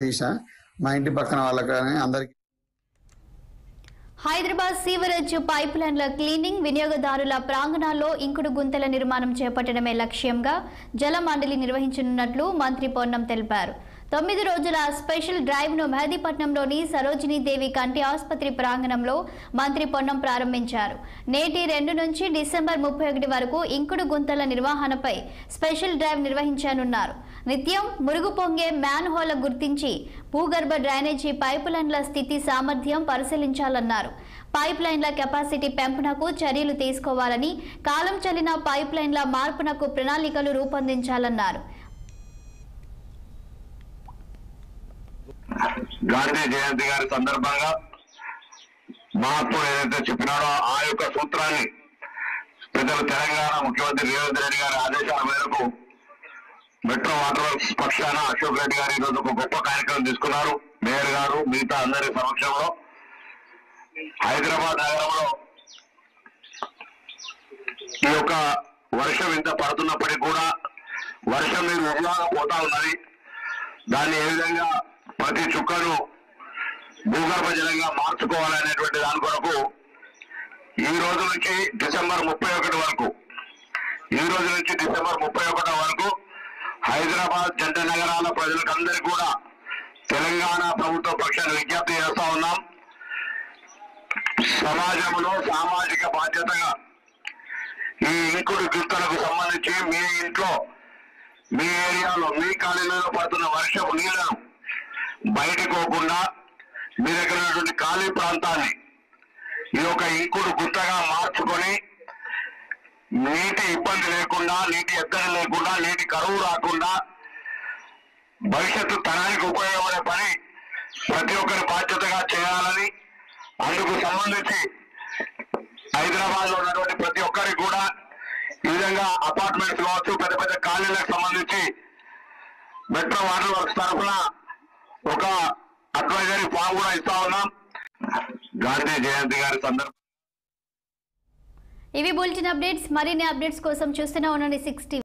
తీసా మా ఇంటి పక్కన వాళ్ళకి అందరికి. హైదరాబాద్ సీవరేజ్ పైప్ లైన్ల క్లీనింగ్, వినియోగదారుల ప్రాంగణాల్లో ఇంకుడు గుంతల నిర్మాణం చేపట్టడమే లక్ష్యంగా జల మండలి నిర్వహించనున్నట్లు మంత్రి పొన్నం తెలిపారు. 9 రోజుల స్పెషల్ డ్రైవ్ను మెహదీపట్నంలోని సరోజినీ దేవి కంటి ఆసుపత్రి ప్రాంగణంలో మంత్రి పొన్నం ప్రారంభించారు. నేటి 2 నుంచి డిసెంబర్ 31 వరకు ఇంకుడు గుంతల నిర్వహణపై స్పెషల్ డ్రైవ్ నిర్వహించనున్నారు. నిత్యం మురుగు పొంగే మ్యాన్ హోల్ గుర్తించి భూగర్భ డ్రైనేజీ పైప్ లైన్ల స్థితి సామర్థ్యం పరిశీలించాలన్నారు. పైప్ లైన్ల కెపాసిటీ పెంపునకు చర్యలు తీసుకోవాలని, కాలం చెల్లిన పైప్ లైన్ల మార్పునకు ప్రణాళికలు రూపొందించాలన్నారు. గాంధీ జయంతి గారి సందర్భంగా మహాత్ముడు ఏదైతే చెప్పినాడో ఆ యొక్క సూత్రాన్ని పెద్దలు తెలంగాణ ముఖ్యమంత్రి రేవంత్ రెడ్డి గారి ఆదేశాల మేరకు మెట్రో వాటర్ వర్క్స్ పక్షాన అశోక్ రెడ్డి గారు ఈరోజు ఒక గొప్ప కార్యక్రమం తీసుకున్నారు. మేయర్ గారు మిగతా అందరి సమక్షంలో హైదరాబాద్ నగరంలో ఈ యొక్క వర్షం ఇంత పడుతున్నప్పటికీ కూడా వర్షం మీరు ఉల్లాగా పోతా ఉన్నది. దాన్ని ఏ విధంగా ప్రతి చుక్కను భూగర్భ జలంగా మార్చుకోవాలనేటువంటి దాని కొరకు ఈ రోజు నుంచి డిసెంబర్ 31 వరకు హైదరాబాద్ జంట నగరాల ప్రజలకందరికీ కూడా తెలంగాణ ప్రభుత్వ పక్షాన్ని విజ్ఞప్తి చేస్తా ఉన్నాం. సమాజంలో సామాజిక బాధ్యతగా ఈ ఇంకుడు గుంతలకు సంబంధించి మీ ఇంట్లో, మీ ఏరియాలో, మీ కాలనీలో పడుతున్న వర్షపు నీళ్లను బయటకు పోకుండా మీ దగ్గర ఉన్నటువంటి ఖాళీ ప్రాంతాన్ని ఈ యొక్క ఇంకుడు గుంతగా మార్చుకొని నీటి ఇబ్బంది లేకుండా, నీటి ఎద్దడి లేకుండా, నీటి కరువు రాకుండా భవిష్యత్తు తరానికి ఉపయోగపడే పని ప్రతి ఒక్కరి బాధ్యతగా చేయాలని, అందుకు సంబంధించి హైదరాబాద్ లో ఉన్నటువంటి ప్రతి ఒక్కరికి కూడా ఈ విధంగా అపార్ట్మెంట్స్ కావచ్చు, పెద్ద పెద్ద కాలనీలకు సంబంధించి మెట్రో వాటర్ వర్క్స్ తరఫున ఒక అడ్వైజరీ ఫామ్ కూడా ఇస్తా ఉన్నాం. గాంధీ జయంతి గారి సందర్భంగా ఇవి బులెటిన్ అప్డేట్స్. మరిన్ని అప్డేట్స్ కోసం చూస్తూనే ఉండండి 6 టీవీ.